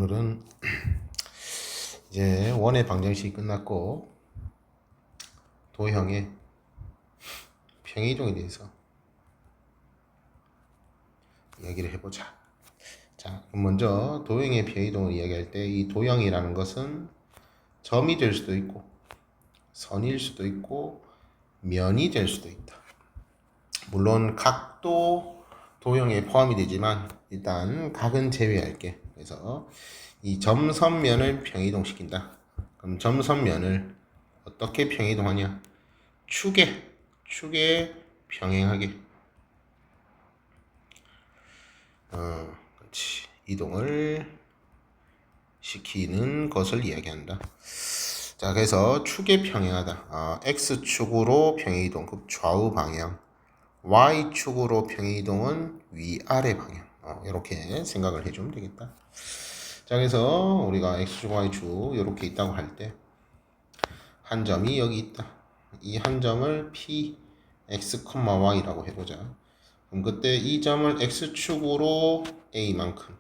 오늘은 이제 원의 방정식이 끝났고 도형의 평행이동에 대해서 이야기를 해보자. 자, 그럼 먼저 도형의 평행이동을 이야기할 때 이 도형이라는 것은 점이 될 수도 있고 선일 수도 있고 면이 될 수도 있다. 물론 각도 도형에 포함이 되지만 일단 각은 제외할게. 그래서 이 점선면을 평행이동시킨다. 그럼 점선면을 어떻게 평행이동하냐? 축에 평행하게 그렇지. 이동을 시키는 것을 이야기한다. 자, 그래서 축에 평행하다. x축으로 평행이동, 그 좌우 방향. y축으로 평행이동은 위아래 방향. 이렇게 생각을 해주면 되겠다. 자, 그래서 우리가 x축, y축 이렇게 있다고 할 때 한 점이 여기 있다. 이 한 점을 p x, y라고 해보자. 그럼 그때 이 점을 x축으로 a만큼,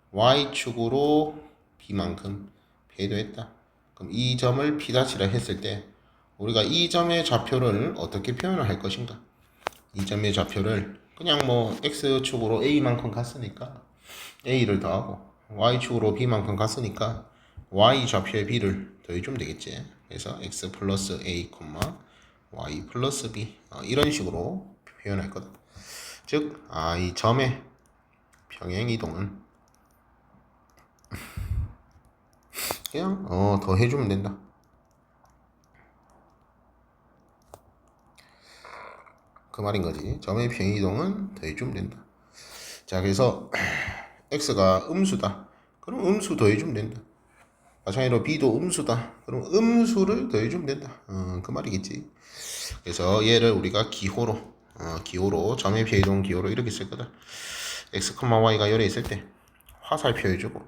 y축으로 b만큼 배도했다. 그럼 이 점을 p'이라 했을 때 우리가 이 점의 좌표를 어떻게 표현을 할 것인가? 이 점의 좌표를 그냥 뭐 x축으로 a만큼 갔으니까 a를 더하고 y축으로 b만큼 갔으니까 y 좌표의 b를 더해주면 되겠지. 그래서 x 플러스 a, y 플러스 b 이런 식으로 표현할 거다. 즉, 이 점의 평행 이동은 그냥 더해주면 된다. 그 말인 거지. 점의 평행 이동은 더해주면 된다. 자, 그래서 x가 음수다. 그럼 음수 더해주면 된다. 마찬가지로 b도 음수다. 그럼 음수를 더해주면 된다. 그 말이겠지. 그래서 얘를 우리가 기호로 점의 평행이동 기호로 이렇게 쓸 거다. x, y가 열에 있을 때 화살표 해주고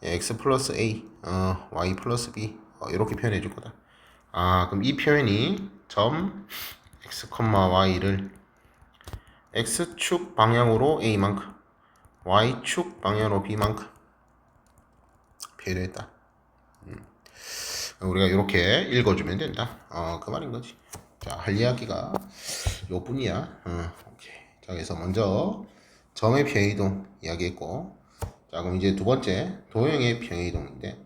x 플러스 a, y 플러스 b 이렇게 표현해 줄 거다. 그럼 이 표현이 점 x, y를 x축 방향으로 a만큼 y축 방향으로 b만큼 표현했다. 우리가 이렇게 읽어주면 된다. 그 말인 거지. 자, 할 이야기가 요뿐이야. 오케이. 자, 그래서 먼저 점의 평행이동 이야기했고, 자, 그럼 이제 두 번째 도형의 평행이동인데,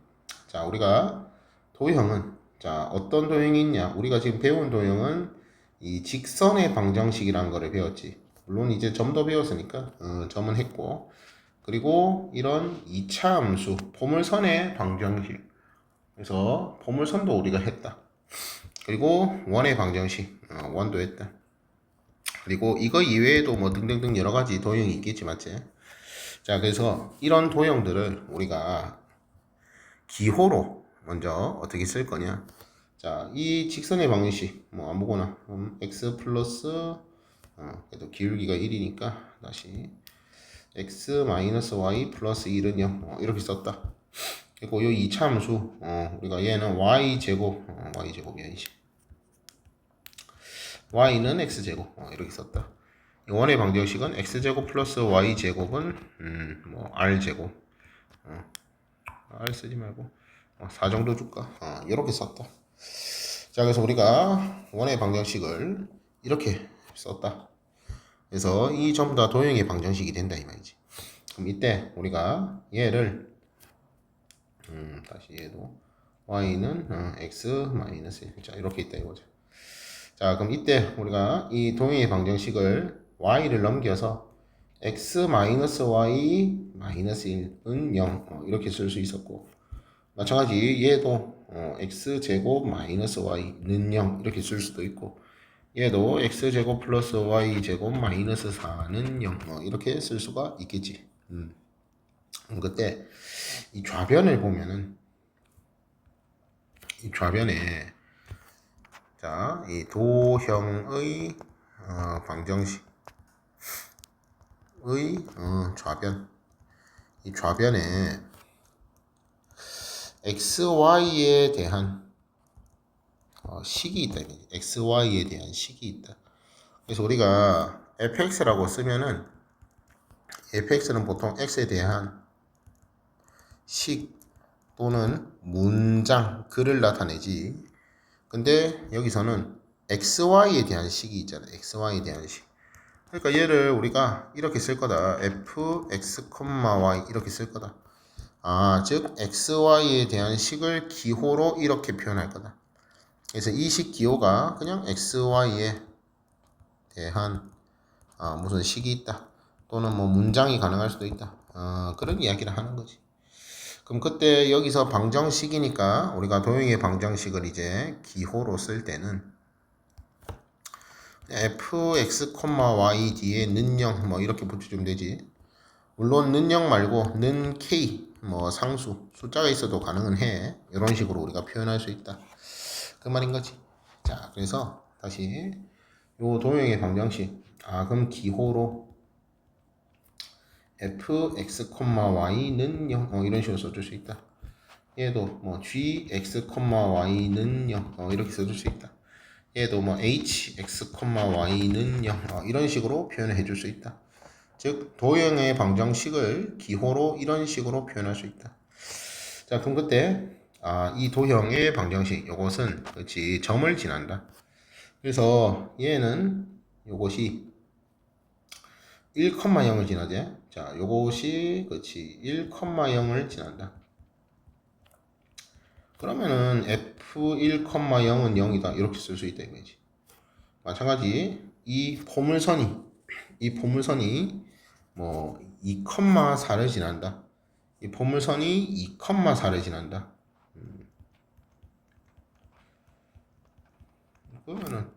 자, 우리가 도형은 자 어떤 도형이 있냐? 우리가 지금 배운 도형은 이 직선의 방정식이라는 거를 배웠지. 물론 이제 점도 배웠으니까 점은 했고, 그리고 이런 2차 함수 포물선의 방정식. 그래서 포물선도 우리가 했다. 그리고 원의 방정식 원도 했다. 그리고 이거 이외에도 뭐 등등등 여러 가지 도형이 있겠지, 맞지? 자, 그래서 이런 도형들을 우리가 기호로 먼저 어떻게 쓸 거냐? 자, 이 직선의 방정식 뭐 아무거나 x 플러스 그래도 기울기가 1이니까 다시 x 마이너스 y 플러스 1은 0 이렇게 썼다. 그리고 이 2차 함수 우리가 얘는 y제곱 y제곱이야지. y는 x제곱 이렇게 썼다. 원의 방정식은 x제곱 플러스 y제곱은 뭐 r제곱 r 쓰지 말고 4 정도 줄까? 이렇게 썼다. 자, 그래서 우리가 원의 방정식을 이렇게 썼다. 그래서 이 전부 다 도형의 방정식이 된다 이 말이지. 그럼 이때 우리가 얘를 다시 얘도 y는 x 마이너스 1. 자, 이렇게 있다 이거죠. 자, 그럼 이때 우리가 이 도형의 방정식을 y를 넘겨서 x 마이너스 y 마이너스 1은 0 이렇게 쓸 수 있었고, 마찬가지 얘도 x제곱 마이너스 y는 0 이렇게 쓸 수도 있고, 얘도 x제곱 플러스 y제곱 마이너스 4는 0 이렇게 쓸 수가 있겠지. 그때 이 좌변을 보면은 이 좌변에 자, 이 도형의 방정식의 좌변, 이 좌변에 xy에 대한 식이 있다. xy에 대한 식이 있다. 그래서 우리가 fx라고 쓰면은 fx는 보통 x에 대한 식 또는 문장, 글을 나타내지. 근데 여기서는 xy에 대한 식이 있잖아. xy에 대한 식. 그러니까 얘를 우리가 이렇게 쓸 거다. fx, y 이렇게 쓸 거다. 즉 xy에 대한 식을 기호로 이렇게 표현할 거다. 그래서 이 식 기호가 그냥 xy에 대한 무슨 식이 있다. 또는 뭐 문장이 가능할 수도 있다. 그런 이야기를 하는 거지. 그럼 그때 여기서 방정식이니까 우리가 도형의 방정식을 이제 기호로 쓸 때는 fx, y 뒤에 는 0 뭐 이렇게 붙여주면 되지. 물론 는 0 말고 는 k 뭐 상수 숫자가 있어도 가능은 해. 이런 식으로 우리가 표현할 수 있다. 그 말인 거지. 자, 그래서 다시 요 도형의 방정식. 그럼 기호로 fx, y는 0 이런 식으로 써줄 수 있다. 얘도 뭐 gx, y는 0 이렇게 써줄 수 있다. 얘도 뭐 hx, y는 0 이런 식으로 표현을 해줄 수 있다. 즉 도형의 방정식을 기호로 이런 식으로 표현할 수 있다. 자, 그럼 그때 이 도형의 방정식 요것은 그렇지 점을 지난다. 그래서 얘는 요것이 1,0을 지나지. 자, 요것이 그렇지 1,0을 지난다. 그러면은 f1,0은 0이다 이렇게 쓸 수 있다 이거지. 마찬가지 이 포물선이 뭐 2,4를 지난다. 이 포물선이 2,4를 지난다. 그러면은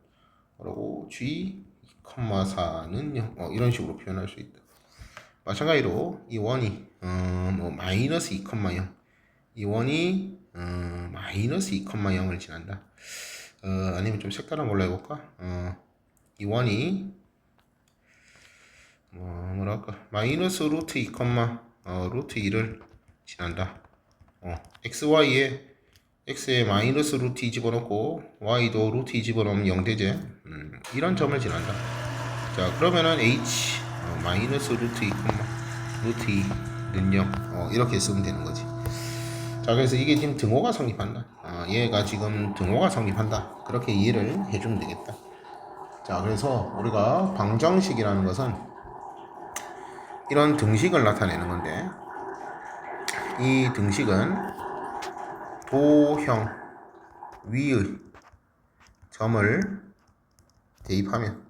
뭐라고 g 2,4는 0 이런 식으로 표현할 수 있다. 마찬가지로 이 원이 뭐 마이너스 2,0 이 원이 마이너스 2,0을 지난다. 아니면 좀 색다른 걸로 해볼까? 이 원이 뭐랄까 마이너스 루트 2, 루트 2를 지난다. xy에 x에 마이너스 루트 2 집어넣고 y도 루트 2 집어넣으면 0 되지. 이런 점을 지난다. 자, 그러면은 h 마이너스 루트 2, 루트 2는 0 이렇게 쓰면 되는 거지. 자, 그래서 이게 지금 등호가 성립한다. 얘가 지금 등호가 성립한다. 그렇게 이해를 해주면 되겠다. 자, 그래서 우리가 방정식이라는 것은 이런 등식을 나타내는 건데, 이 등식은 도형 위의 점을 대입하면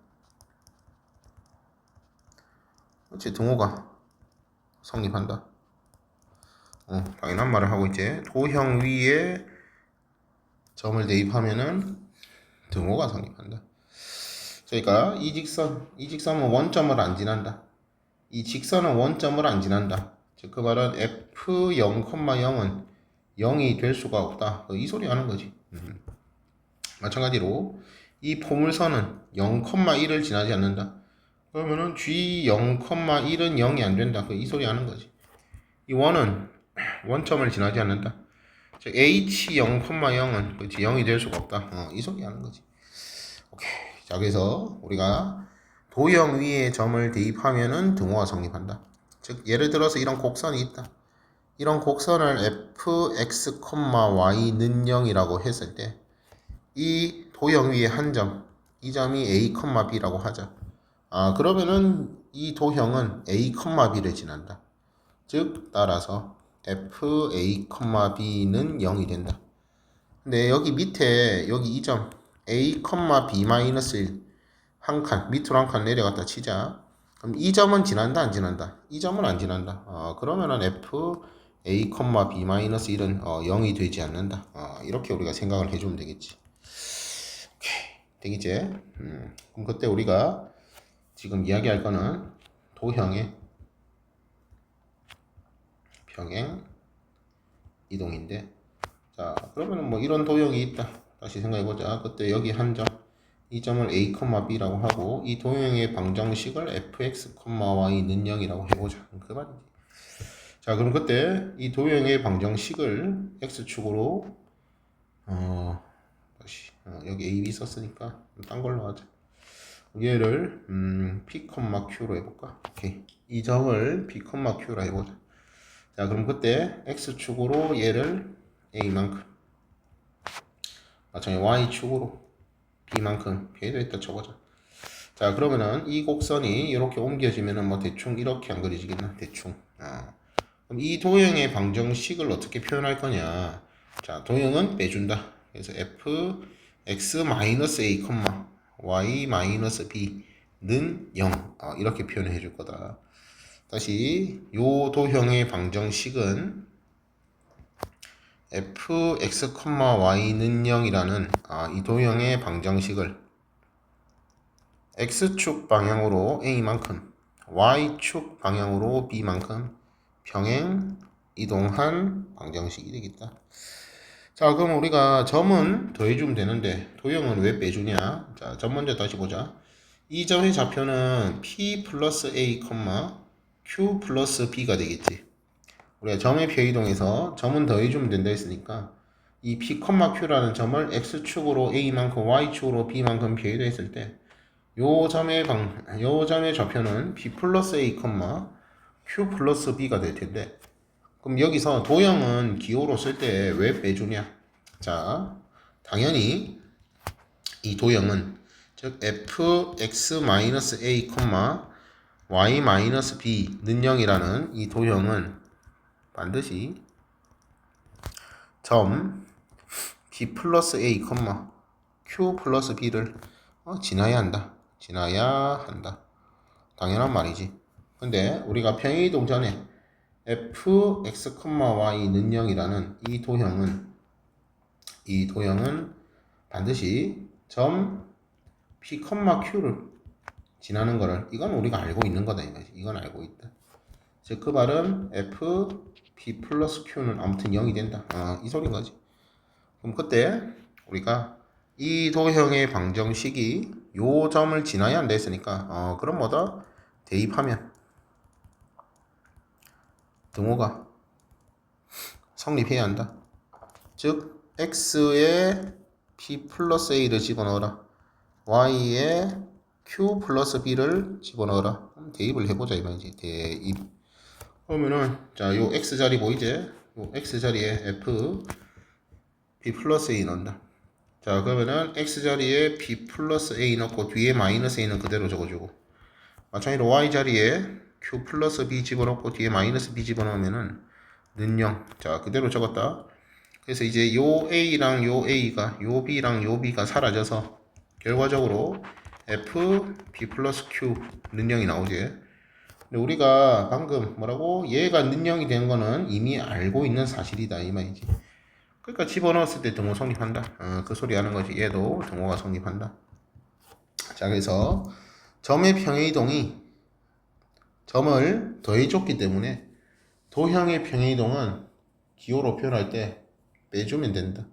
그렇지 등호가 성립한다. 당연한 말을 하고 있지. 도형 위에 점을 대입하면은 등호가 성립한다. 그러니까 이 직선은 원점을 안 지난다. 이 직선은 원점을 안 지난다. 즉 그 말은 f0,0은 0이 될 수가 없다. 이 소리 하는 거지. 마찬가지로 이 포물선은 0,1을 지나지 않는다. 그러면은 g0,1은 0이 안 된다. 이 소리 하는 거지. 이 원은 원점을 지나지 않는다. 즉 h0,0은 그렇지 0이 될 수가 없다. 이 소리 하는 거지. 오케이. 자, 그래서 우리가 도형 위에 점을 대입하면은 등호가 성립한다. 즉 예를 들어서 이런 곡선이 있다. 이런 곡선을 fx, y는 0이라고 했을 때 이 도형 위에 한 점, 이 점이 a, b라고 하자. 그러면은 이 도형은 a, b를 지난다. 즉 따라서 fa, b는 0이 된다. 근데 여기 밑에 여기 이 점 a, b-1 한 칸 밑으로 한 칸 내려갔다 치자. 그럼 이 점은 지난다 안 지난다? 이 점은 안 지난다. 그러면은 f a, b-1은 0이 되지 않는다. 이렇게 우리가 생각을 해주면 되겠지. 오케이. 되겠지? 그럼 그때 우리가 지금 이야기할 거는 도형의 평행 이동인데, 자, 그러면은 뭐 이런 도형이 있다. 다시 생각해보자. 그때 여기 한 점, 이 점을 a, b라고 하고 이 도형의 방정식을 fx, y는 0이라고 해보자. 그 말이지. 자, 그럼 그때 이 도형의 방정식을 x축으로 다시 여기 a, b 썼으니까 딴 걸로 하자. 얘를 p, q로 해볼까? 오케이. 이 점을 p, q로 해보자. 자, 그럼 그때 x축으로 얘를 a만큼, 마찬가지 y축으로 b만큼 표현했다 쳐보자. 자, 그러면은 이 곡선이 이렇게 옮겨지면은 뭐 대충 이렇게 안 그려지겠나? 대충. 그럼 이 도형의 방정식을 어떻게 표현할 거냐? 자, 도형은 빼준다. 그래서 f x-a, y-b는 0. 이렇게 표현해 줄 거다. 다시 요 도형의 방정식은 fx, y는 0이라는 이 도형의 방정식을 x축 방향으로 a만큼, y축 방향으로 b만큼 평행 이동한 방정식이 되겠다. 자, 그럼 우리가 점은 더해주면 되는데 도형은 왜 빼주냐? 자, 점 먼저 다시 보자. 이 점의 좌표는 p 플러스 a, q 플러스 b가 되겠지. 우리가 점의 표이동에서 점은 더해주면 된다 했으니까 이 p, q라는 점을 x축으로 a만큼 y축으로 b만큼 표이동했을 때 요 점의 좌표는 b 플러스 a, q 플러스 b가 될 텐데, 그럼 여기서 도형은 기호로 쓸 때 왜 빼주냐? 자, 당연히 이 도형은 즉 fx-a, y-b는 0이라는 이 도형은 반드시 점 b 플러스 a, q 플러스 b를 지나야 한다. 당연한 말이지. 근데 우리가 평행이동 전에 fx, y는 0이라는 이 도형은 반드시 점 p, q를 지나는 거를 이건 우리가 알고 있는 거다 이거지. 이건 알고 있다. 즉 그 말은 f p 플러스 q는 아무튼 0이 된다. 이 소린 거지. 그럼 그때 우리가 이 도형의 방정식이 요 점을 지나야 한다 했으니까 그럼 뭐다? 대입하면 등호가 성립해야 한다. 즉 x에 p 플러스 a를 집어넣어라. y에 q 플러스 b를 집어넣어라. 대입을 해보자 이 말이지. 대입. 그러면은 자, 요 x자리 보이지? 요 x자리에 f b 플러스 a 넣는다. 자, 그러면은 x자리에 b 플러스 a 넣고 뒤에 마이너스 a는 그대로 적어주고, 마찬가지로 y자리에 q 플러스 b 집어넣고 뒤에 마이너스 b 집어넣으면은 는 0. 자, 그대로 적었다. 그래서 이제 요 a랑 요 a가, 요 b랑 요 b가 사라져서 결과적으로 f b 플러스 q 는 0이 나오지. 근데 우리가 방금 뭐라고? 얘가 는 0이 된 거는 이미 알고 있는 사실이다 이 말이지. 그러니까 집어넣었을 때 등호 성립한다. 그 소리 하는 거지. 얘도 등호가 성립한다. 자, 그래서 점의 평행이동이 점을 더해줬기 때문에 도형의 평행이동은 기호로 표현할 때 빼주면 된다.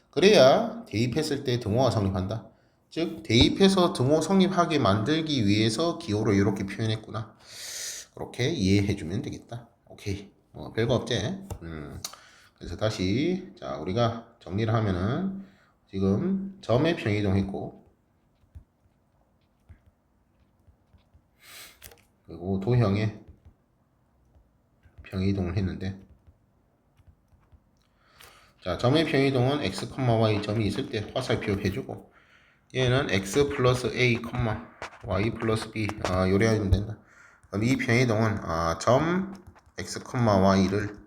그래야 대입했을 때 등호가 성립한다. 즉 대입해서 등호 성립하게 만들기 위해서 기호로 이렇게 표현했구나. 그렇게 이해해주면 되겠다. 오케이. 별거 없지? 그래서 다시 자, 우리가 정리를 하면은 지금 점의 평행이동했고, 그리고 도형의 평행이동을 했는데, 자, 점의 평행이동은 x, y 점이 있을 때 화살표 해주고, 얘는 x 플러스 a, y 플러스 b 요리하면 된다. 그럼 이 평행이동은 점 x, y를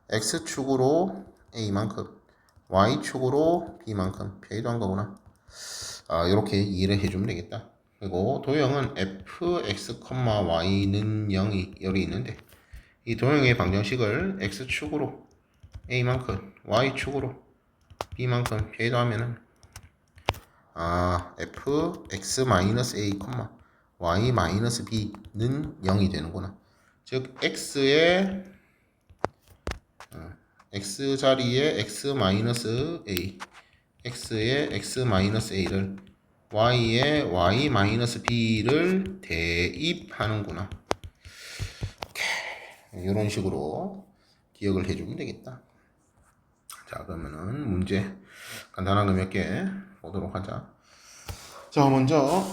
x축으로 a만큼, y축으로 b만큼 평행이동한 거구나. 이렇게 이해를 해주면 되겠다. 그리고 도형은 fx, y는 0이 여기 있는데, 이 도형의 방정식을 x축으로 a만큼, y축으로 b만큼 평행이동하면은 fx-a, y-b는 0이 되는구나. 즉 x자리에 x-a, x에 x-a를 y에 y-b를 대입하는구나. 이런 식으로 기억을 해주면 되겠다. 자, 그러면은 문제 간단한 거 몇 개 보도록 하자. 자, 먼저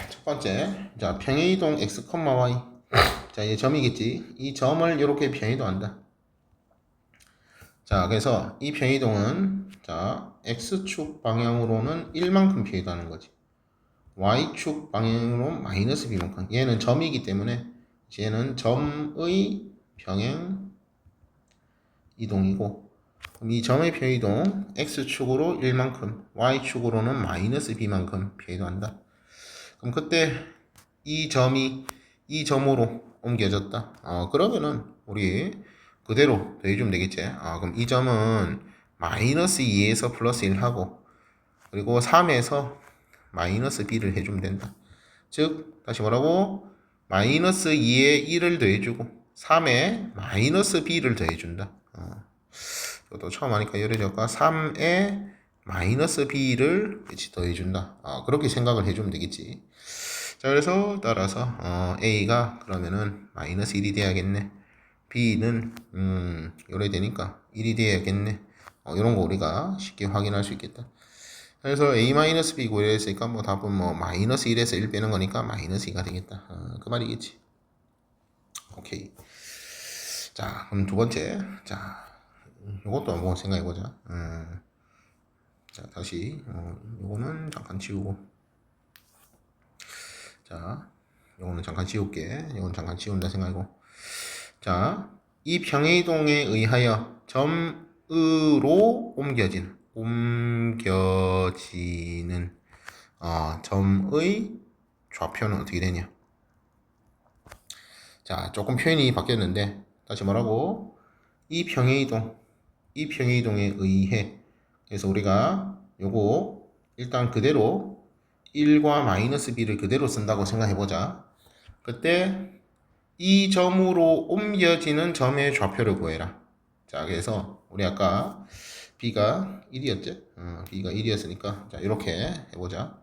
첫 번째, 자, 평행이동 x, y. 자, 이제 점이겠지. 이 점을 이렇게 변이도한다. 자, 그래서 이 변이동은 자, x축 방향으로는 1만큼 변이도하는 거지. y축 방향으로 마이너스 b만큼. 얘는 점이기 때문에 얘는 점의 평행 이동이고, 그럼 이 점의 변이동 x축으로 1만큼, y축으로는 마이너스 b만큼 변이도한다. 그럼 그때 이 점이 이 점으로 옮겨졌다. 그러면은 우리 그대로 더해주면 되겠지. 그럼 이 점은 마이너스 2에서 플러스 1 하고, 그리고 3에서 마이너스 b를 해주면 된다. 즉 다시 뭐라고? 마이너스 2에 1을 더해주고 3에 마이너스 b를 더해준다. 이것도 처음 하니까 열어줄까? 3에 마이너스 b를 더해준다. 그렇게 생각을 해주면 되겠지. 자, 그래서 따라서 a가 그러면은 마이너스 1이 돼야겠네. b는 요래 되니까 1이 돼야겠네. 이런 거 우리가 쉽게 확인할 수 있겠다. 그래서 a-b 구했으니까 뭐 답은 뭐 마이너스 1에서 1 빼는 거니까 마이너스 2가 되겠다. 그 말이겠지. 오케이. 자, 그럼 두 번째. 자, 요것도 한번 생각해 보자. 자, 다시 요거는 잠깐 지우고. 자, 요거는 잠깐 지울게. 요건 잠깐 지운다 생각이고. 자, 이 평행이동에 의하여 점으로 옮겨지는 점의 좌표는 어떻게 되냐? 자, 조금 표현이 바뀌었는데 다시 뭐라고? 이 평행이동에 의해. 그래서 우리가 요거 일단 그대로 1과 마이너스 b를 그대로 쓴다고 생각해 보자. 그때 이 점으로 옮겨지는 점의 좌표를 구해라. 자, 그래서 우리 아까 b가 1이었지? b가 1이었으니까 자, 이렇게 해보자.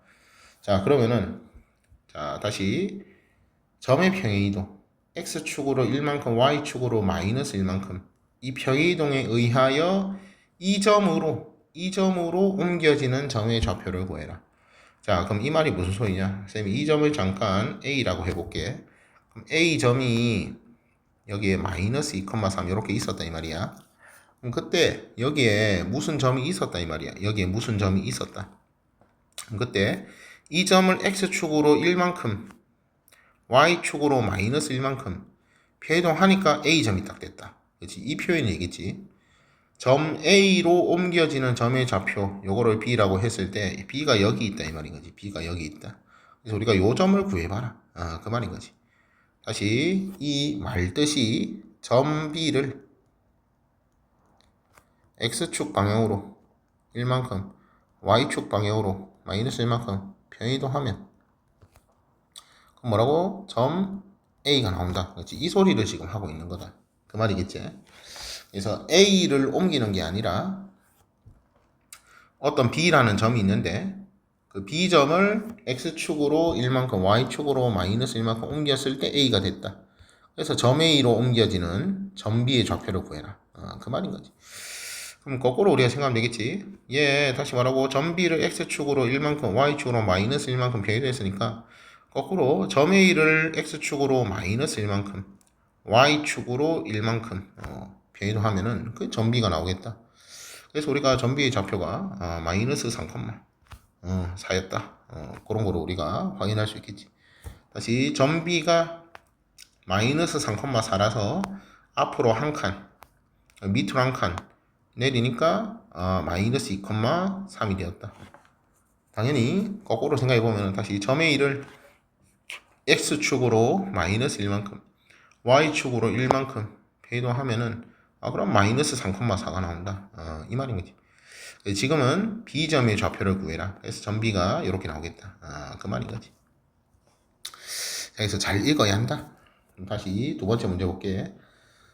자, 그러면은 자, 다시 점의 평행이동 x축으로 1만큼 y축으로 마이너스 1만큼 이 평행이동에 의하여 이 점으로 옮겨지는 점의 좌표를 구해라. 자, 그럼 이 말이 무슨 소리냐? 쌤이 이 점을 잠깐 a라고 해볼게. 그럼 a 점이 여기에 마이너스 2,3 이렇게 있었다 이 말이야. 그럼 그때 여기에 무슨 점이 있었다 이 말이야. 여기에 무슨 점이 있었다. 그럼 그때 이 점을 x축으로 1만큼 y축으로 마이너스 1만큼 변이동하니까 a점이 딱 됐다. 그렇지? 이 표현이 되겠지. 점 A로 옮겨지는 점의 좌표 요거를 B라고 했을 때 B가 여기 있다 이 말인 거지. B가 여기 있다. 그래서 우리가 요 점을 구해봐라. 그 말인 거지. 다시 이 말뜻이 점 B를 X축 방향으로 1만큼 Y축 방향으로 마이너스 1만큼 변이동하면 그럼 뭐라고? 점 A가 나온다. 그렇지? 이 소리를 지금 하고 있는 거다. 그 말이겠지. 그래서 A를 옮기는 게 아니라 어떤 B라는 점이 있는데 그 B점을 X축으로 1만큼 Y축으로 마이너스 1만큼 옮겼을 때 A가 됐다. 그래서 점 A로 옮겨지는 점 B의 좌표를 구해라. 그 말인 거지. 그럼 거꾸로 우리가 생각하면 되겠지. 다시 말하고 점 B를 X축으로 1만큼 Y축으로 마이너스 1만큼 변이됐으니까 거꾸로 점 A를 X축으로 마이너스 1만큼 Y축으로 1만큼 변이하면은 그 점 B가 나오겠다. 그래서 우리가 점 B의 좌표가 마이너스 3,4였다. 그런 거로 우리가 확인할 수 있겠지. 다시 점 B가 마이너스 3,4라서 앞으로 한 칸, 밑으로 한 칸 내리니까 마이너스 2,3이 되었다. 당연히 거꾸로 생각해 보면 다시 점 A를 X축으로 마이너스 1만큼 Y축으로 1만큼 변이하면은 그럼 마이너스 3,4가 나온다. 이 말인 거지. 지금은 B점의 좌표를 구해라. 그래서 점 B가 이렇게 나오겠다. 그 말인 거지. 그래서 잘 읽어야 한다. 다시 두 번째 문제 볼게.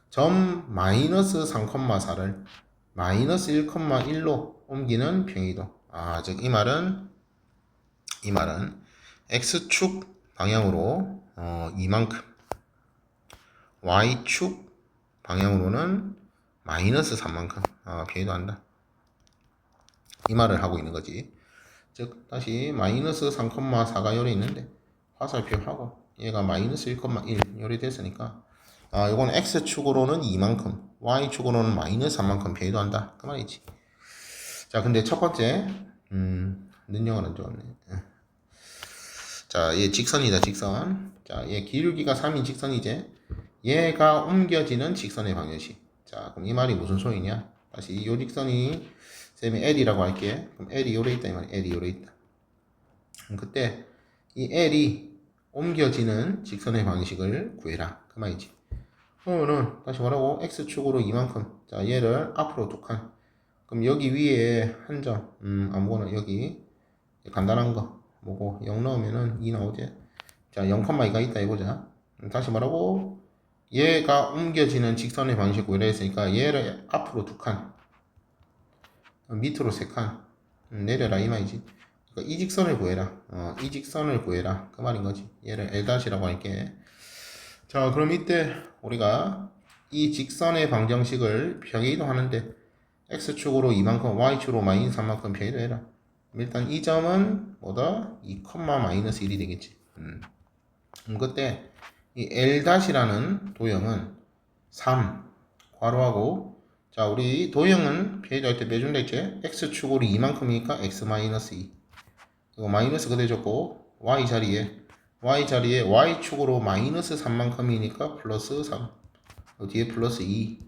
점 마이너스 3,4를 마이너스 1,1로 옮기는 평이동. 즉 이 말은 X축 방향으로 이만큼 Y축 방향으로는 마이너스 3만큼 변이도한다. 이 말을 하고 있는 거지. 즉 다시 마이너스 3,4가 열에 있는데 화살표 하고 얘가 마이너스 1,1 요리 됐으니까 이건 x축으로는 2만큼 y축으로는 마이너스 3만큼 변이도한다 그 말이지. 자 근데 첫 번째 능력은 안 좋았네. 자, 얘 직선이다, 직선. 자, 얘 기울기가 3인 직선이지. 얘가 옮겨지는 직선의 방정식. 자, 그럼 이 말이 무슨 소리냐? 다시 요 직선이 쌤이 L이라고 할게. 그럼 L이 요래 있다 이 말이야. L이 요래 있다. 그럼 그때 이 L이 옮겨지는 직선의 방식을 구해라. 그 말이지. 그러면은 다시 뭐라고? x축으로 이만큼. 자, 얘를 앞으로 두 칸. 그럼 여기 위에 한 점. 아무거나 여기 간단한 거. 뭐고 0 넣으면은 2 나오지. 자 0,2가 있다 해보자. 다시 말하고 얘가 옮겨지는 직선의 방식 구해라 했으니까 얘를 앞으로 두 칸 밑으로 세 칸 내려라 이 말이지. 그러니까 이 직선을 구해라. 이 직선을 구해라 그 말인 거지. 얘를 L-라고 할게. 자 그럼 이때 우리가 이 직선의 방정식을 평이도 하는데 x축으로 이만큼 y축으로 마이너스 3만큼 평이도 해라. 일단 이 점은 뭐다? 2, 마이너스 1이 되겠지. 그때 이 L-라는 도형은 3 괄호하고 자 우리 도형은 표현할 때 빼준다 했지? x축으로 이만큼이니까 x 마이너스 2 이거 마이너스 그대로 줬고 y 자리에 y축으로 마이너스 3만큼이니까 플러스 3 뒤에 플러스 2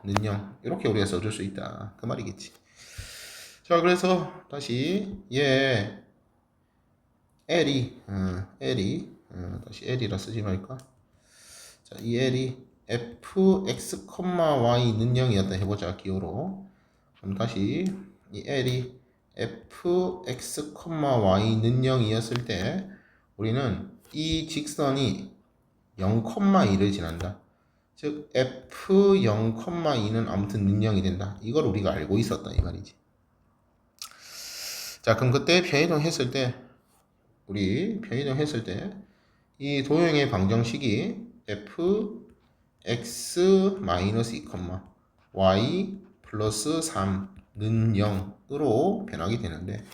는영 이렇게 우리가 써줄 수 있다 그 말이겠지. 자 그래서 다시 얘 L이 다시 L이라 쓰지 말까. 자 이 L이 fx, y 는영이었다 해보자 기호로. 그럼 다시 이 L이 fx, y 는영이었을 때 우리는 이 직선이 0,2를 지난다. 즉 f 0,2는 아무튼 능령이 된다. 이걸 우리가 알고 있었다 이 말이지. 자 그럼 그때 편의동 했을 때 이 도형의 방정식이 f x 마이너스 2, y 플러스 3는 0으로 변하게 되는데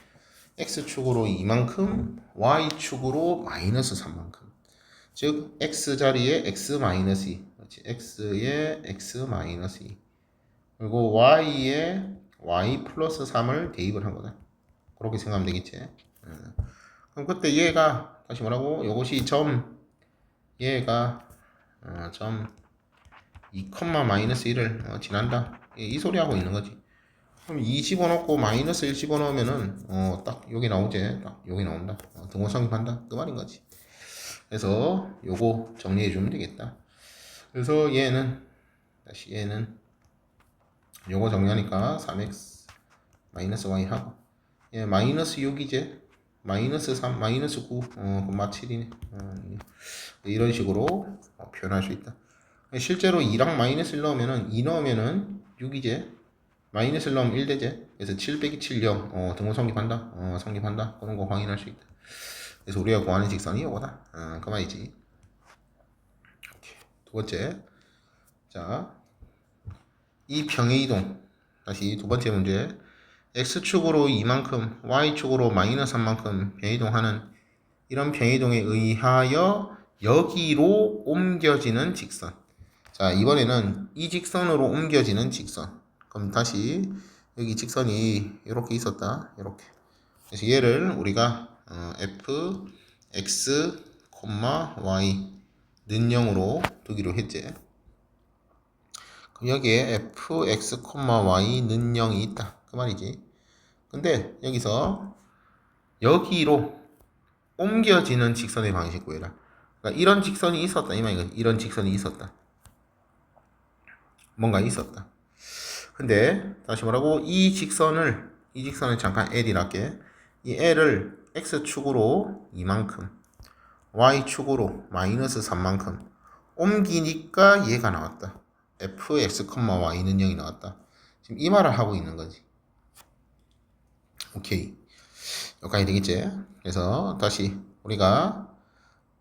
x축으로 이만큼 y축으로 마이너스 3만큼 즉 x자리에 x 마이너스 2 그렇지. x에 x 마이너스 2 그리고 y에 y 플러스 3을 대입을 한 거다. 그렇게 생각하면 되겠지. 그럼 그때 얘가 다시 뭐라고? 요것이 얘가 점 2, 마이너스 1을 지난다. 이 소리 하고 있는 거지. 그럼 2 집어넣고 마이너스 1 집어넣으면은 딱 여기 나오지. 딱 여기 나온다. 등호성립한다. 그 말인 거지. 그래서 요거 정리해 주면 되겠다. 그래서 얘는 요거 정리하니까 3x 마이너스 y 하고 얘 마이너스 6이제 마이너스 3 마이너스 9 그럼 7이네. 이런 식으로 표현할 수 있다. 실제로 2랑 마이너스 1 넣으면은 2 넣으면은 6이제 마이너스 1 넣으면 1 되지. 그래서 7 빼기 7 0 등호 성립한다. 성립한다. 그런 거 확인할 수 있다. 그래서 우리가 구하는 직선이 이거다. 그 말이지. 두 번째. 자, 이 평의 이동. 다시 두 번째 문제. x축으로 이만큼, y축으로 마이너스 3만큼 변이동하는 이런 변이동에 의하여 여기로 옮겨지는 직선. 자, 이번에는 이 직선으로 옮겨지는 직선. 그럼 다시 여기 직선이 이렇게 있었다. 이렇게. 그래서 얘를 우리가 f, x, y 는 0으로 두기로 했지. 그럼 여기에 f, x, y 는 0이 있다. 그 말이지. 근데 여기서 여기로 옮겨지는 직선의 방식 구해라. 그러니까 이런 직선이 있었다. 이 말이야. 이런 직선이 있었다. 뭔가 있었다. 근데 다시 뭐라고? 이 직선을 잠깐 L이라 할게. 이 L을 x축으로 이만큼 y축으로 마이너스 3만큼 옮기니까 얘가 나왔다. fx, y는 0이 나왔다. 지금 이 말을 하고 있는 거지. 오케이. 여기까지 되겠지? 그래서 다시 우리가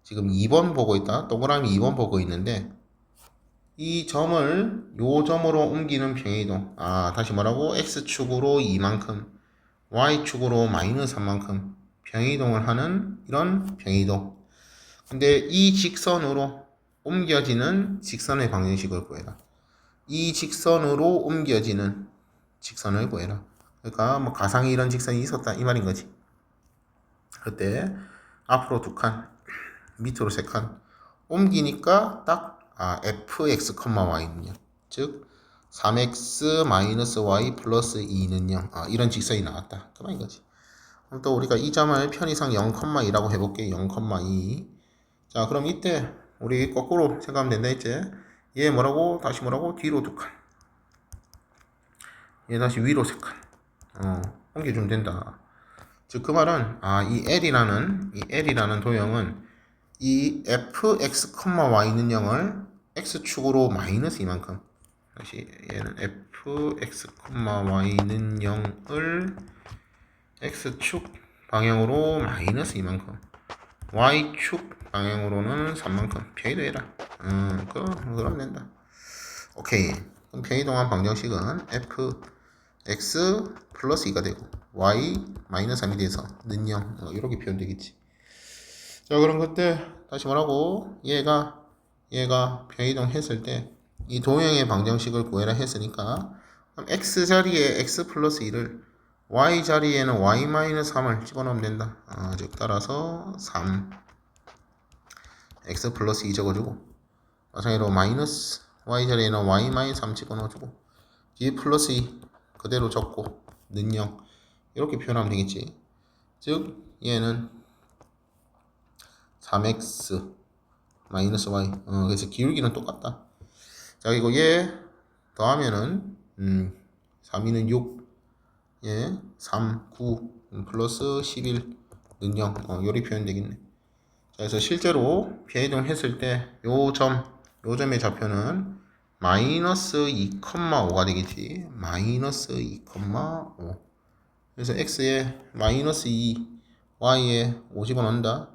지금 2번 보고 있다. 동그라미 2번 보고 있는데 이 점을 요 점으로 옮기는 평이동. 다시 뭐라고? x축으로 2만큼 y축으로 마이너스 3만큼 평이동을 하는 이런 평이동. 근데 이 직선으로 옮겨지는 직선의 방정식을 구해라. 이 직선으로 옮겨지는 직선을 구해라. 그러니까 뭐 가상의 이런 직선이 있었다 이 말인 거지. 그때 앞으로 2칸, 밑으로 3칸 옮기니까 딱 fx, y는요. 즉 3x-y 플러스 2는 0. 이런 직선이 나왔다. 그 말인 거지. 그럼 또 우리가 이 점을 편의상 0,2라고 해볼게. 0,2. 자, 그럼 이때 우리 거꾸로 생각하면 된다 했지. 얘 뭐라고? 다시 뭐라고? 뒤로 2칸. 얘 다시 위로 3칸. 옮겨주면 된다. 즉 그 말은 이 L이라는 도형은 이 fx, y는 0을 x축으로 마이너스 이만큼. 다시 얘는 fx, y는 0을 x축 방향으로 마이너스 이만큼, y축 방향으로는 3만큼 변이도해라. 그러면 된다. 오케이. 그럼 변이동안 방정식은 fx 플러스 2가 되고 y 마이너스 3이 돼서 는 0 이렇게 표현되겠지. 자, 그럼 그때 다시 뭐라고? 얘가 변이동 했을 때 이 도형의 방정식을 구해라 했으니까 그럼 x 자리에 x 플러스 2를 y 자리에는 y 마이너스 3을 집어넣으면 된다. 즉 따라서 3 x 플러스 2 적어주고 마찬가지로 마이너스 y 자리에는 y 마이너스 3 집어넣어주고 뒤에 플러스 2 그대로 적고 는 0 이렇게 표현하면 되겠지. 즉 얘는 3x 마이너스 y 그래서 기울기는 똑같다. 자, 이거 얘 더하면은 3, 2는 6 예, 3, 9 플러스 11 는 0 요리 표현 되겠네. 자, 그래서 실제로 변이동 했을 때 요 점의 좌표는 마이너스 2,5가 되겠지. 마이너스 2,5. 그래서 x에 마이너스 2, y에 5 집어넣는다.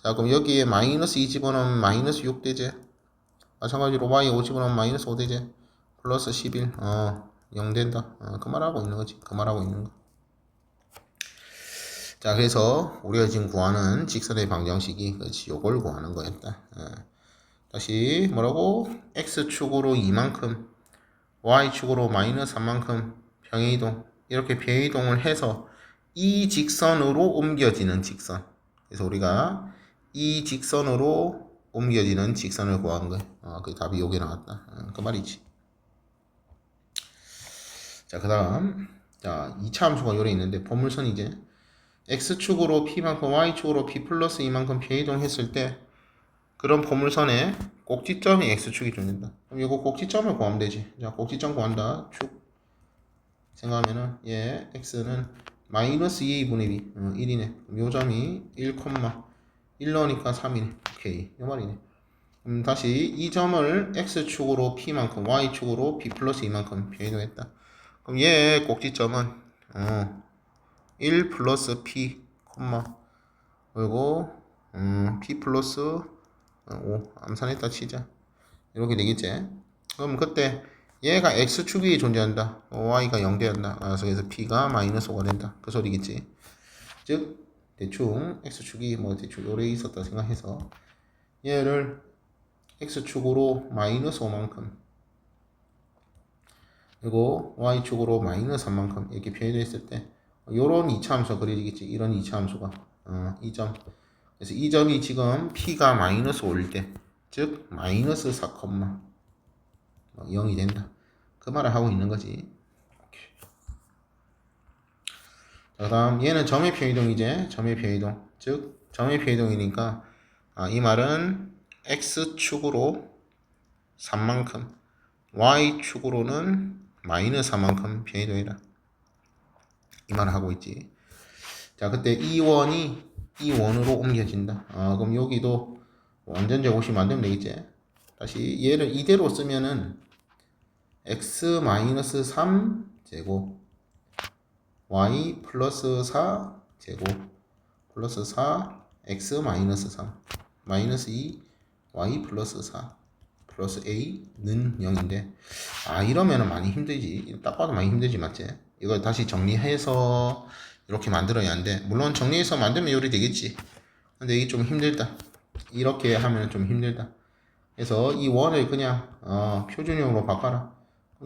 자, 그럼 여기에 마이너스 2 집어넣으면 마이너스 6 되지. 마찬가지로 y에 5 집어넣으면 마이너스 5 되지. 플러스 11 0 된다. 그 말하고 있는 거지. 그 말하고 있는 거. 자, 그래서 우리가 지금 구하는 직선의 방정식이 그렇지. 요걸 구하는 거였다. 다시 뭐라고? x축으로 2만큼 y축으로 마이너스 3만큼 병의이동 이렇게 변이동을 해서 이 직선으로 옮겨지는 직선. 그래서 우리가 이 직선으로 옮겨지는 직선을 구한 거야. 그 답이 여기 나왔다. 그 말이지. 자, 그 다음. 자, 2차 함수가 요래 있는데, 보물선이 이제, x축으로 p만큼, y축으로 p 플러스 2만큼 변이동 했을 때, 그런 보물선의 꼭지점이 x축이 준다. 그럼 이거 꼭지점을 구하면 되지. 자, 꼭지점 구한다. 축. 생각하면은, x는 마이너스 2분의 b. 1이네. 요 점이 1, 1 넣으니까 3이네. 오케이. 요 말이네. 다시 이 점을 x축으로 p만큼, y축으로 p 플러스 2만큼 변이동했다. 그럼 얘의 꼭지점은 1 플러스 p, 그리고 p 플러스 5 암산했다 치자. 이렇게 되겠지. 그럼 그때 얘가 x축이 존재한다. y가 0 된다. 그래서 p가 마이너스 5가 된다. 그 소리겠지. 즉 대충 x축이 대충 요래 있었다 생각해서 얘를 x축으로 마이너스 5만큼 그리고 y축으로 마이너스 3만큼 이렇게 변이됐을 때 요런 2차 함수가 그려지겠지. 이런 2차 함수가 이 점. 그래서 이 점이 지금 p가 마이너스 5일 때 즉 마이너스 4, 0이 된다. 그 말을 하고 있는 거지. 그 다음 얘는 점의 변이동이지. 점의 변이동. 즉 점의 변이동이니까 이 말은 x축으로 3만큼 y축으로는 마이너스 4만큼 변이동이다. 이 말을 하고 있지. 자, 그때 이 원이 이 원으로 옮겨진다. 그럼 여기도 완전 제곱식 만들면 되겠지. 다시 얘를 이대로 쓰면은 x 마이너스 3 제곱 y 플러스 4 제곱 플러스 4 x 마이너스 3 마이너스 2 y 플러스 4 플러스 a는 0인데 이러면은 많이 힘들지. 딱 봐도 많이 힘들지 맞지? 이걸 다시 정리해서 이렇게 만들어야 하는데 물론 정리해서 만들면 요리 되겠지. 근데 이게 좀 힘들다. 이렇게 하면 좀 힘들다. 그래서 이 원을 그냥 표준형으로 바꿔라.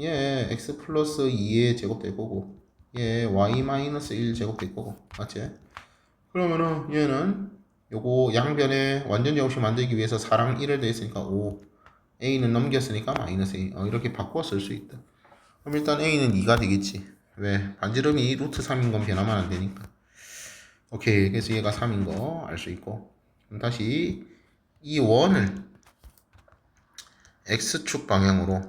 얘 x 플러스 2의 제곱될 거고 얘 y 마이너스 1 제곱될 거고 맞지? 그러면은 얘는 요거 양변에 완전 제곱식 만들기 위해서 4랑 1을 더했으니까 5 a는 넘겼으니까 마이너스 a 이렇게 바꿔 쓸 수 있다. 그럼 일단 a는 2가 되겠지. 왜? 반지름이 루트 3인 건 변하면 안 되니까. 오케이. 그래서 얘가 3인 거 알 수 있고. 그럼 다시 이 원을 x축 방향으로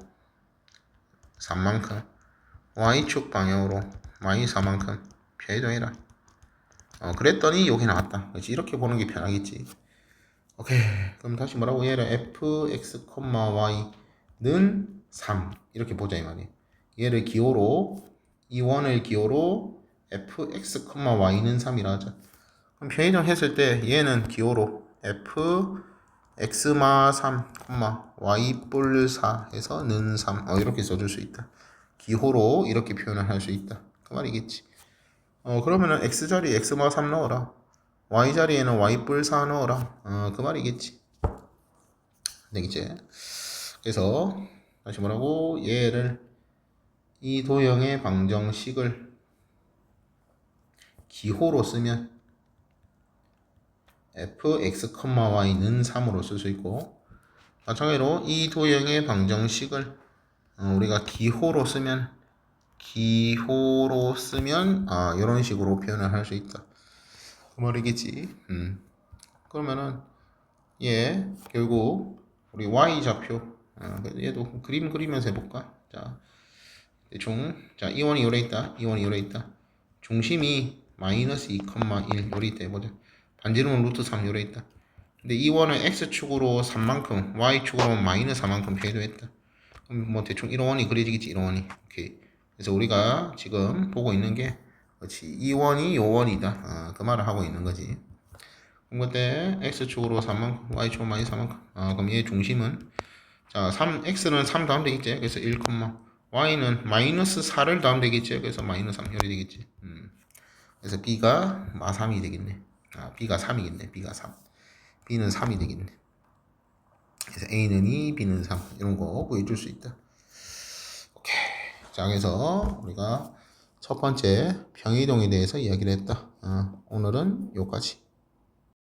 3만큼 y축 방향으로 마이너스 4만큼 표이동해라. 그랬더니 여기 나왔다. 그렇지? 이렇게 보는 게 편하겠지. 오케이. 그럼 다시 뭐라고? 얘를 fx, y는 3 이렇게 보자 이 말이야. 얘를 기호로 이 원을 기호로 fx, y는 3이라 하자. 그럼 표이동 했을 때 얘는 기호로 f x마 3, y 뿔 4 해서 는 3 이렇게 써줄 수 있다. 기호로 이렇게 표현을 할 수 있다. 그 말이겠지. 그러면은 x자리에 x마 3 넣어라. y자리에는 y 뿔 4 넣어라. 그 말이겠지. 되겠지. 그래서 다시 뭐라고? 얘를 이 도형의 방정식을 기호로 쓰면 fx, y는 3으로 쓸 수 있고 마찬가지로 이 도형의 방정식을 우리가 기호로 쓰면 이런 식으로 표현을 할 수 있다. 그 말이겠지. 그러면은 얘 결국 우리 y좌표 얘도 그림 그리면서 해볼까? 자 대충 이 원이 요래 있다. 이 원이 요래 있다. 중심이 마이너스 2, 1 요래 있다 해보자. 반지름은 루트 3 요래 있다. 근데 이 원은 x축으로 3만큼 y축으로 마이너스 4만큼 표현했다. 그럼 뭐 대충 이런 원이 그려지겠지. 이런 원이. 오케이. 그래서 우리가 지금 보고 있는 게 그렇지. 이 원이 요 원이다. 그 말을 하고 있는 거지. 그럼 그때 x축으로 3만큼 y축으로 마이너스 4만큼 그럼 얘 중심은 자 x는 3 더하면 되겠지. 그래서 1, y는 마이너스 4를 더하면 되겠지. 그래서 마이너스 3 이렇게 되겠지. 그래서 b가 마3이 되겠네. b가 3이겠네. b가 3. b는 3이 되겠네. 그래서 a는 2, b는 3 이런 거 구해줄 수 있다. 오케이. 자, 그래서 우리가 첫 번째 평이동에 대해서 이야기를 했다. 오늘은 여기까지.